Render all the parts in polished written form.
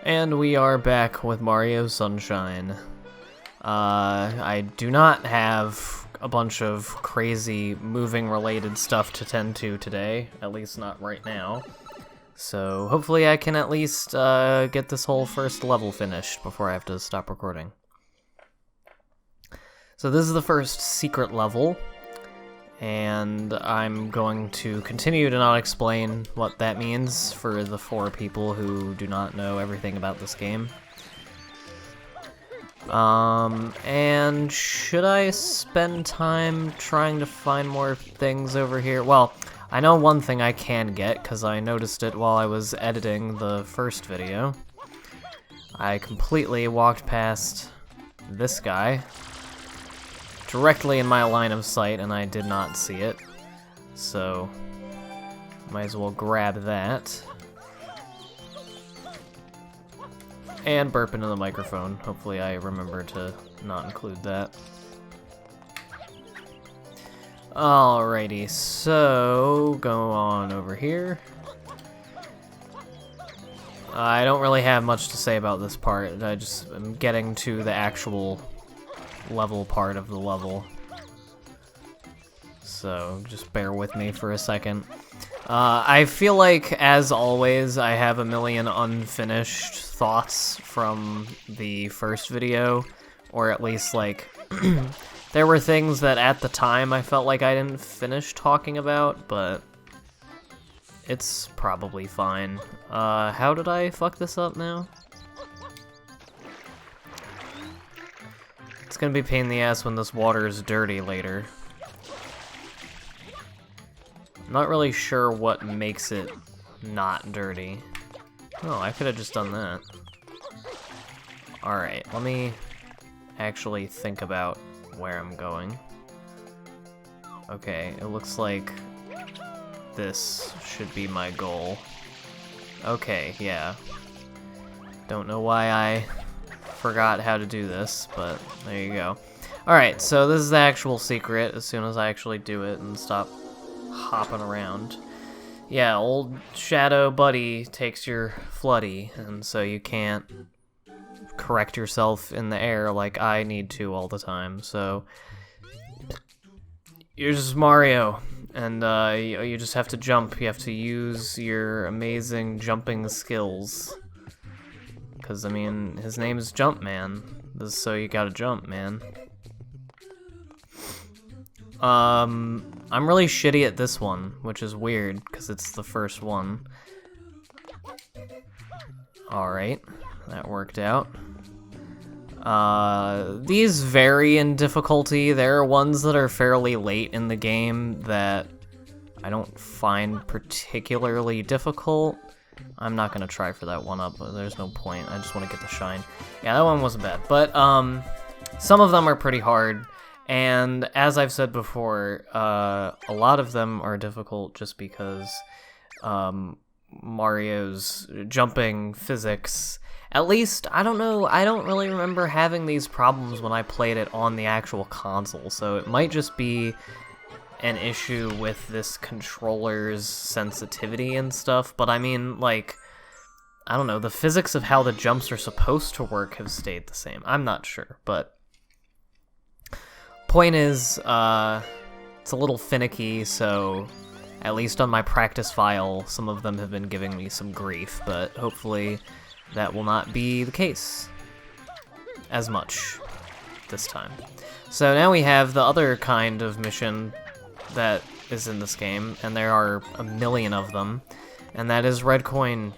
And we are back with Mario Sunshine. I do not have a bunch of crazy moving related stuff to tend to today, at least not right now. So hopefully I can at least get this whole first level finished before I have to stop recording. So this is the first secret level, and I'm going to continue to not explain what that means for the 4 people who do not know everything about this game. And should I spend time trying to find more things over here? Well, I know one thing I can get, because I noticed it while I was editing the first video. I completely walked past this guy directly in my line of sight, and I did not see it. So, might as well grab that. And burp into the microphone. Hopefully I remember to not include that. Alrighty, so go on over here. I don't really have much to say about this part. I just am getting to the actual level part of the level. So just bear with me for a second. I feel like, as always, I have a million unfinished thoughts from the first video, or at least, like, there were things that at the time I felt like I didn't finish talking about, but it's probably fine. How did I fuck this up now? It's gonna be a pain in the ass when this water is dirty later. I'm not really sure what makes it not dirty. Oh, I could have just done that. Alright, let me actually think about where I'm going. Okay, it looks like this should be my goal. Okay, yeah. Don't know why I forgot how to do this, but there you go. Alright, so this is the actual secret as soon as I actually do it and stop hopping around. Yeah, old Shadow Buddy takes your flooddy, and so you can't correct yourself in the air like I need to all the time, so you're just Mario, and you just have to jump. You have to use your amazing jumping skills. Because, I mean, his name is Jumpman, so you gotta jump, man. I'm really shitty at this one, which is weird, because it's the first one. Alright, that worked out. These vary in difficulty. There are ones that are fairly late in the game that I don't find particularly difficult. I'm not gonna try for that one up, but there's no point. I just want to get the shine. Yeah, that one wasn't bad, but some of them are pretty hard. And as I've said before, a lot of them are difficult just because Mario's jumping physics, at least, I don't know, I don't really remember having these problems when I played it on the actual console, so it might just be an issue with this controller's sensitivity and stuff, but I mean, like, I don't know, the physics of how the jumps are supposed to work have stayed the same. I'm not sure, but point is, it's a little finicky, so at least on my practice file, some of them have been giving me some grief, but hopefully that will not be the case as much this time. So now we have the other kind of mission that is in this game, and there are a million of them, and that is red coin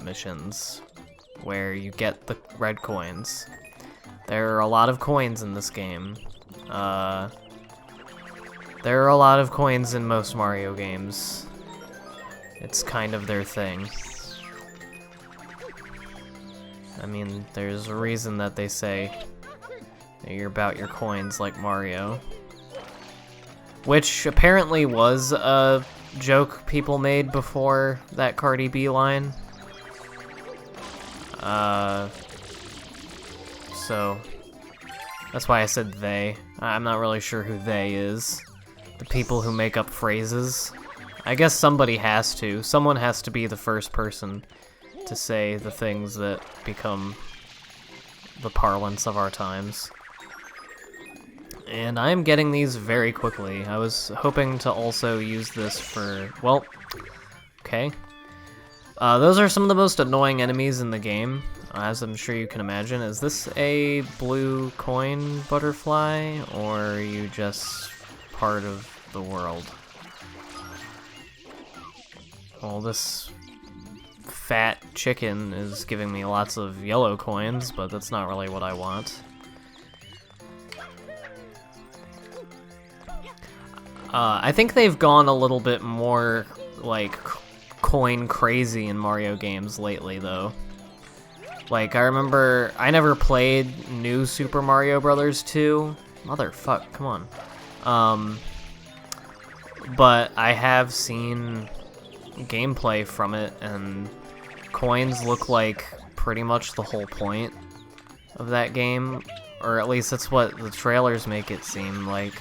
missions, where you get the red coins. There are a lot of coins in this game. There are a lot of coins in most Mario games. It's kind of their thing. I mean, there's a reason that they say that you're about your coins like Mario. Which apparently was a joke people made before that Cardi B line. So that's why I said they. I'm not really sure who they is. The people who make up phrases. I guess somebody has to. Someone has to be the first person to say the things that become the parlance of our times. And I am getting these very quickly. I was hoping to also use this for, well, okay. Those are some of the most annoying enemies in the game, as I'm sure you can imagine. Is this a blue coin butterfly, or are you just part of the world? Well, this fat chicken is giving me lots of yellow coins, but that's not really what I want. I think they've gone a little bit more, like, coin crazy in Mario games lately, though. Like, I remember, I never played New Super Mario Bros. 2. Motherfuck, come on. But I have seen gameplay from it, and coins look like pretty much the whole point of that game. Or at least that's what the trailers make it seem like.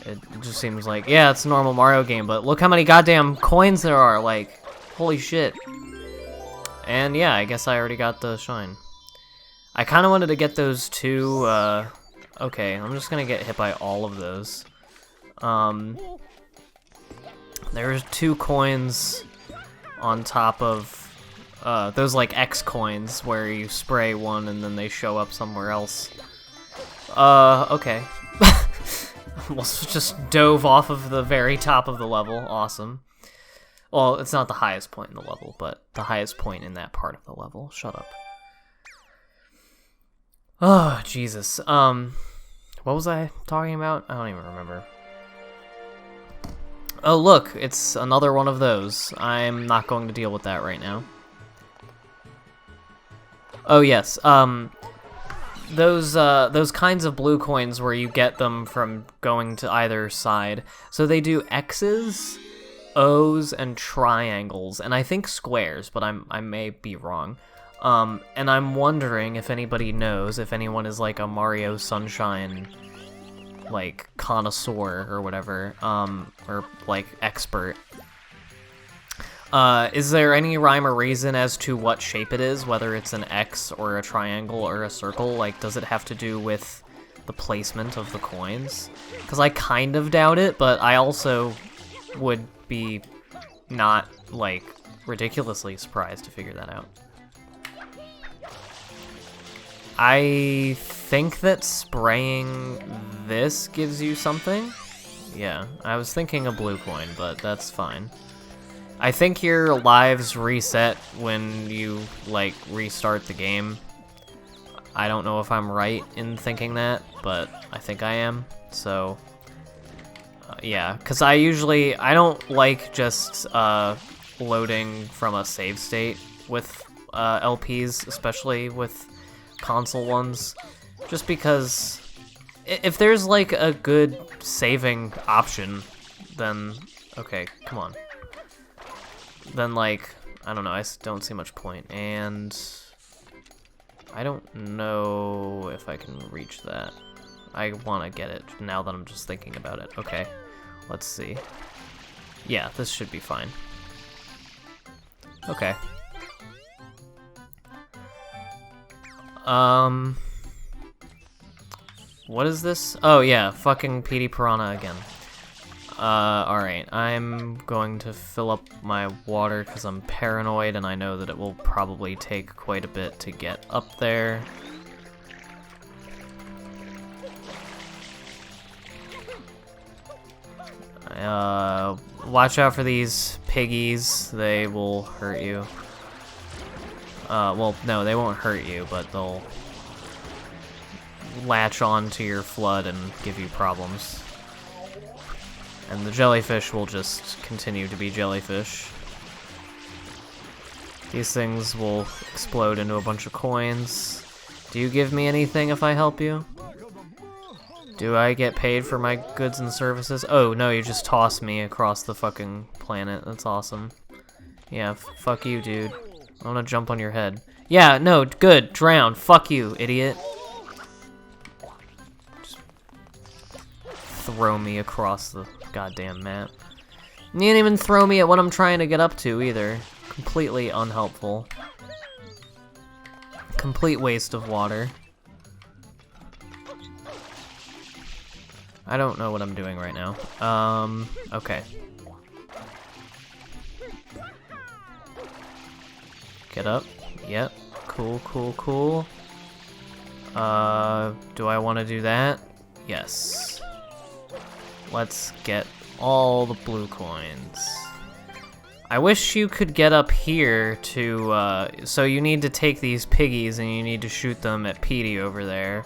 It just seems like, yeah, it's a normal Mario game, but look how many goddamn coins there are, like, holy shit. And yeah, I guess I already got the shine. I kind of wanted to get those two, okay, I'm just gonna get hit by all of those. There's 2 coins on top of, those, like, X coins, where you spray one and then they show up somewhere else. Okay. Almost just dove off of the very top of the level. Awesome. Well, it's not the highest point in the level, but the highest point in that part of the level. Shut up. Oh, Jesus. What was I talking about? I don't even remember. Oh, look, it's another one of those. I'm not going to deal with that right now. Oh, yes. Those kinds of blue coins where you get them from going to either side. So they do X's, O's, and triangles, and I think squares, but I may be wrong. And I'm wondering if anybody knows, if anyone is like a Mario Sunshine, like, connoisseur or whatever, or like expert. Is there any rhyme or reason as to what shape it is, whether it's an X or a triangle or a circle? Like, does it have to do with the placement of the coins? Because I kind of doubt it, but I also would be not, like, ridiculously surprised to figure that out. I think that spraying this gives you something? Yeah, I was thinking a blue coin, but that's fine. I think your lives reset when you, like, restart the game. I don't know if I'm right in thinking that, but I think I am, so... yeah, because I don't like just, loading from a save state with, LPs, especially with console ones, just because if there's, like, a good saving option, then... okay, come on. Then, like, I don't know, I don't see much point, and I don't know if I can reach that. I want to get it now that I'm just thinking about it. Okay, let's see. Yeah, this should be fine. Okay. What is this? Oh, yeah, fucking Petey Piranha again. Alright, I'm going to fill up my water because I'm paranoid and I know that it will probably take quite a bit to get up there. Watch out for these piggies, they will hurt you. Well, no, they won't hurt you, but they'll latch on to your flood and give you problems. And the jellyfish will just continue to be jellyfish. These things will explode into a bunch of coins. Do you give me anything if I help you? Do I get paid for my goods and services? Oh, no, you just toss me across the fucking planet. That's awesome. Yeah, fuck you, dude. I wanna jump on your head. Yeah, no, good. Drown. Fuck you, idiot. Just throw me across the goddamn map. You didn't even throw me at what I'm trying to get up to, either. Come completely unhelpful. Complete waste of water. I don't know what I'm doing right now. Okay. Get up. Yep. Cool, cool, cool. Do I want to do that? Yes. Let's get all the blue coins. I wish you could get up here to, so you need to take these piggies and you need to shoot them at Petey over there.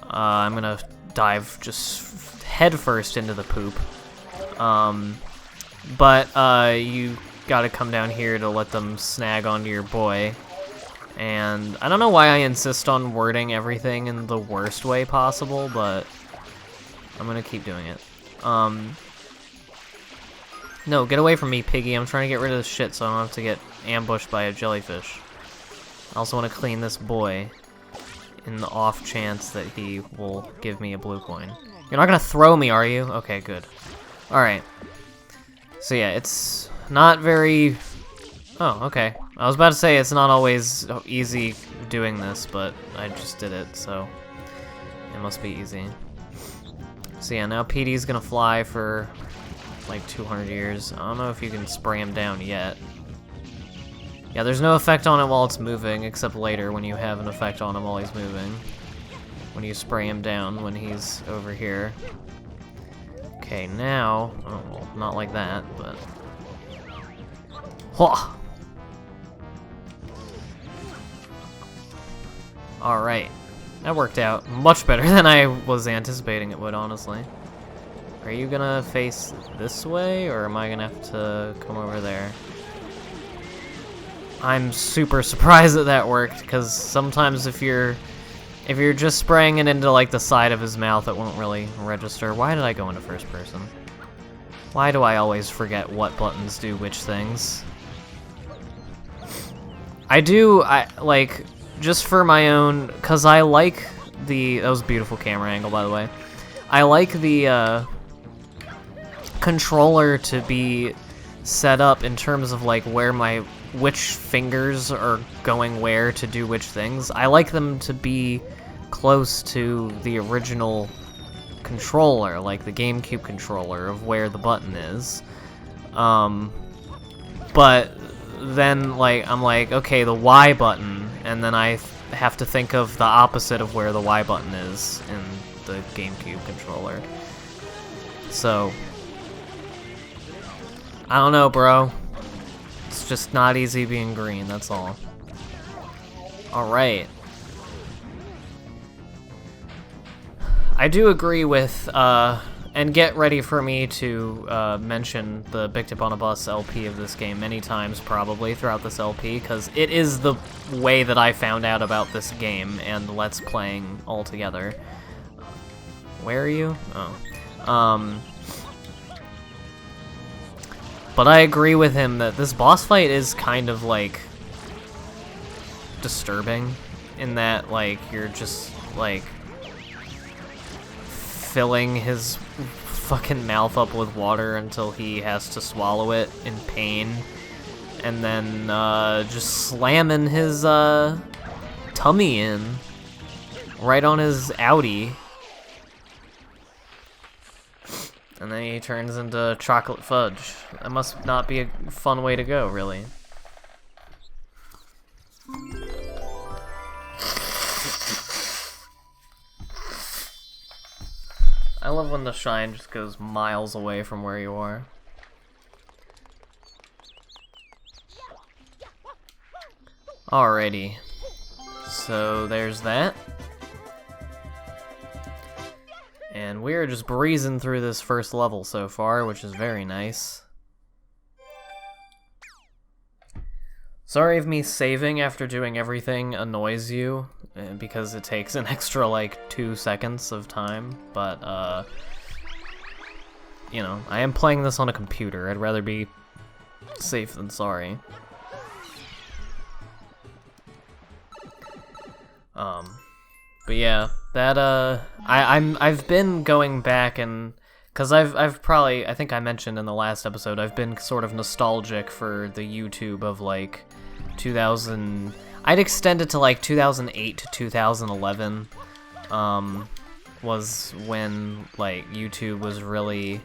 I'm gonna dive just head first into the poop. But you gotta come down here to let them snag onto your boy. And I don't know why I insist on wording everything in the worst way possible, but I'm gonna keep doing it. No, get away from me, piggy. I'm trying to get rid of this shit so I don't have to get ambushed by a jellyfish. I also want to clean this boy in the off chance that he will give me a blue coin. You're not gonna throw me, are you? Okay, good. Alright. So yeah, it's not very... Oh, okay. I was about to say it's not always easy doing this, but I just did it, so it must be easy. So yeah, now Petey's gonna fly for like 200 years. I don't know if you can spray him down yet. Yeah, there's no effect on it while it's moving, except later when you have an effect on him while he's moving. When you spray him down when he's over here. Okay, now... Oh, well, not like that, but... Hwah! Alright. That worked out much better than I was anticipating it would, honestly. Are you gonna face this way, or am I gonna have to come over there? I'm super surprised that that worked, because sometimes if you're just spraying it into like the side of his mouth, it won't really register. Why did I go into first person? Why do I always forget what buttons do which things? I like, just for my own, because I like the, that was a beautiful camera angle, by the way. I like the, controller to be set up in terms of like which fingers are going where to do which things. I like them to be close to the original controller, like the GameCube controller of where the button is. But then like I'm like, okay, the Y button, and then I have to think of the opposite of where the Y button is in the GameCube controller. So I don't know, bro. It's just not easy being green, that's all. Alright. I do agree with, and get ready for me to mention the Big Tip on a Bus LP of this game many times, probably, throughout this LP, because it is the way that I found out about this game and Let's Playing altogether. Where are you? Oh. But I agree with him that this boss fight is kind of, like, disturbing, in that, like, you're just, like, filling his fucking mouth up with water until he has to swallow it in pain, and then, just slamming his, tummy in, right on his outie. And then he turns into chocolate fudge. That must not be a fun way to go, really. I love when the shine just goes miles away from where you are. Alrighty. So there's that. And we're just breezing through this first level so far, which is very nice. Sorry if me saving after doing everything annoys you, because it takes an extra, like, 2 seconds of time, but, you know, I am playing this on a computer. I'd rather be safe than sorry. But yeah, that, I've been going back and Because I've probably, I think I mentioned in the last episode, I've been sort of nostalgic for the YouTube of, like, 2000... I'd extend it to, like, 2008 to 2011, was when, like, YouTube was really...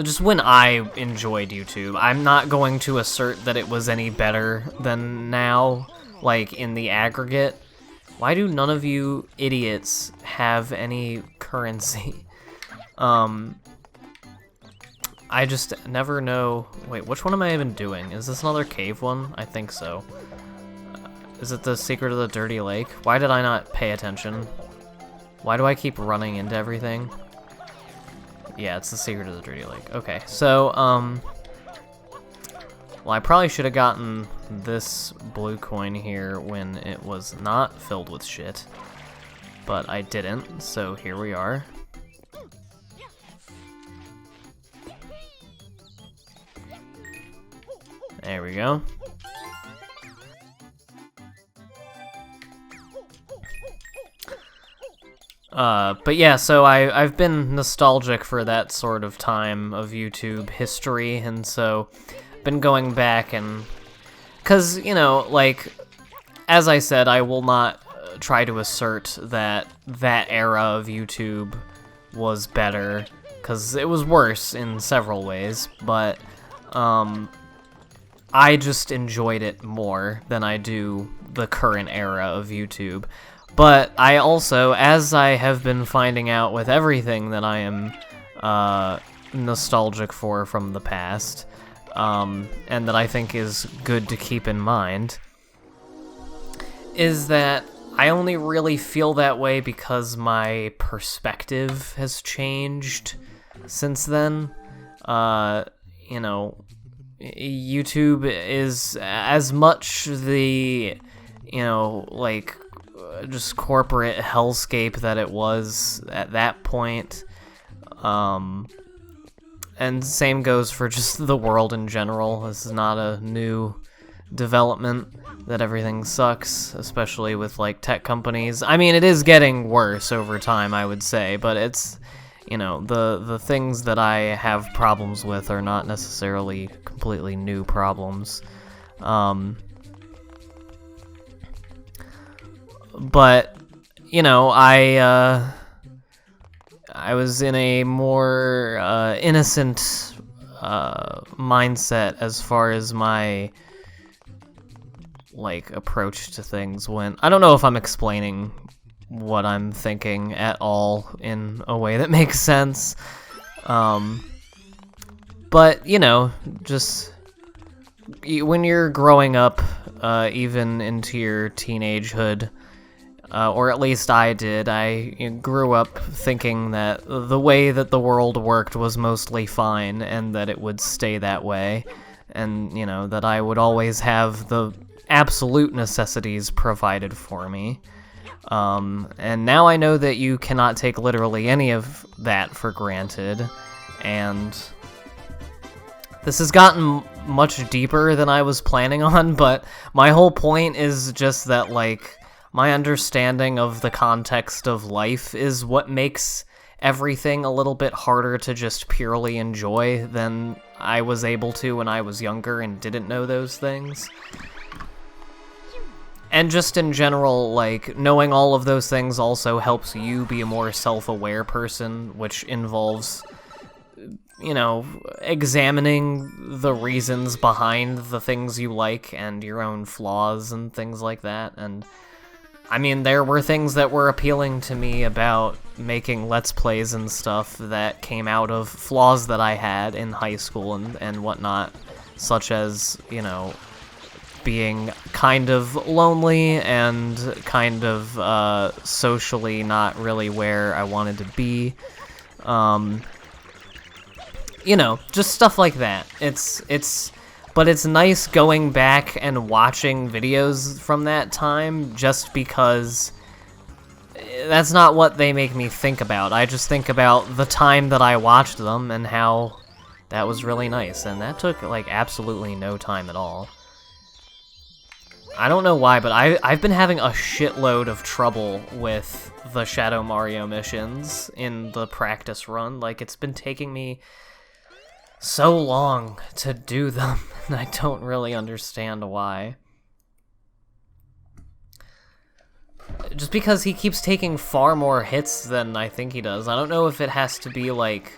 just when I enjoyed YouTube. I'm not going to assert that it was any better than now, like, in the aggregate. Why do none of you idiots have any currency? I just never know... Wait, which one am I even doing? Is this another cave one? I think so. Is it the Secret of the Dirty Lake? Why did I not pay attention? Why do I keep running into everything? Yeah, it's the Secret of the Dirty Lake. Okay, so, well, I probably should have gotten this blue coin here when it was not filled with shit. But I didn't, so here we are. There we go. But yeah, so I've been nostalgic for that sort of time of YouTube history, and so been going back and... Because, you know, like, as I said, I will not try to assert that that era of YouTube was better, because it was worse in several ways, but, I just enjoyed it more than I do the current era of YouTube. But I also, as I have been finding out with everything that I am nostalgic for from the past, and that I think is good to keep in mind, is that I only really feel that way because my perspective has changed since then. You know, YouTube is as much the, you know, like, just corporate hellscape that it was at that point. And same goes for just the world in general. This is not a new development that everything sucks, especially with, like, tech companies. I mean, it is getting worse over time, I would say, but it's, you know, the things that I have problems with are not necessarily completely new problems. But, you know, I was in a more innocent mindset as far as my, like, approach to things went. I don't know if I'm explaining what I'm thinking at all in a way that makes sense. But, you know, just when you're growing up, even into your teenagehood, or at least I did, I grew up thinking that the way that the world worked was mostly fine, and that it would stay that way, and, you know, that I would always have the absolute necessities provided for me. And now I know that you cannot take literally any of that for granted, and this has gotten much deeper than I was planning on, but my whole point is just that, like, my understanding of the context of life is what makes everything a little bit harder to just purely enjoy than I was able to when I was younger and didn't know those things. And just in general, like, knowing all of those things also helps you be a more self-aware person, which involves, you know, examining the reasons behind the things you like and your own flaws and things like that. And I mean, there were things that were appealing to me about making Let's Plays and stuff that came out of flaws that I had in high school and whatnot, such as, you know, being kind of lonely and kind of socially not really where I wanted to be. You know, just stuff like that. But it's nice going back and watching videos from that time just because that's not what they make me think about. I just think about the time that I watched them and how that was really nice. And that took, like, absolutely no time at all. I don't know why, but I've been having a shitload of trouble with the Shadow Mario missions in the practice run. Like, it's been taking me so long to do them, and I don't really understand why. Just because he keeps taking far more hits than I think he does. I don't know if it has to be, like,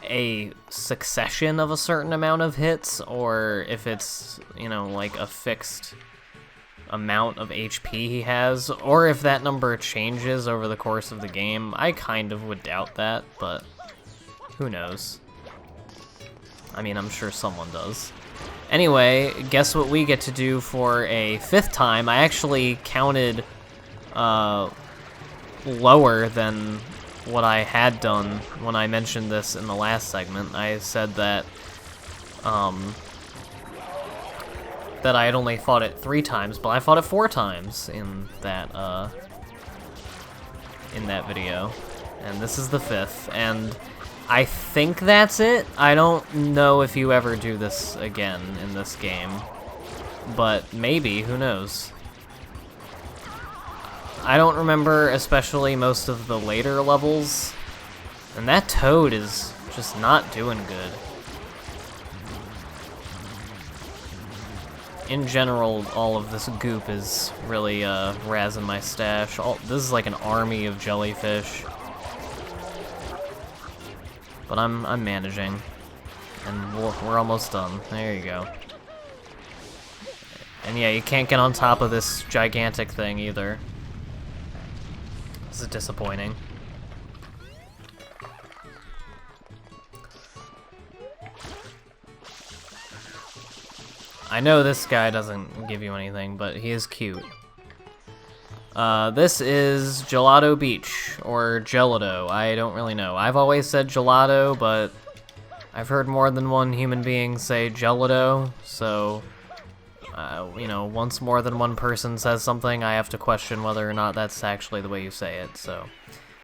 a succession of a certain amount of hits, or if it's, you know, like a fixed amount of HP he has, or if that number changes over the course of the game. I kind of would doubt that, but who knows? I mean, I'm sure someone does. Anyway, guess what we get to do for a 5th time? I actually counted lower than what I had done when I mentioned this in the last segment. I said that that I had only fought it 3 times, but I fought it 4 times in that video, and this is the 5th, and I think that's it. I don't know if you ever do this again in this game, but maybe, who knows? I don't remember especially most of the later levels, and that Toad is just not doing good. In general, all of this goop is really razzing my stash. This is like an army of jellyfish. But I'm managing, and we're almost done. There you go. And yeah, you can't get on top of this gigantic thing either. This is disappointing. I know this guy doesn't give you anything, but he is cute. This is Gelato Beach, or Gelato, I don't really know. I've always said gelato, but I've heard more than one human being say gelato, so, you know, once more than one person says something, I have to question whether or not that's actually the way you say it, so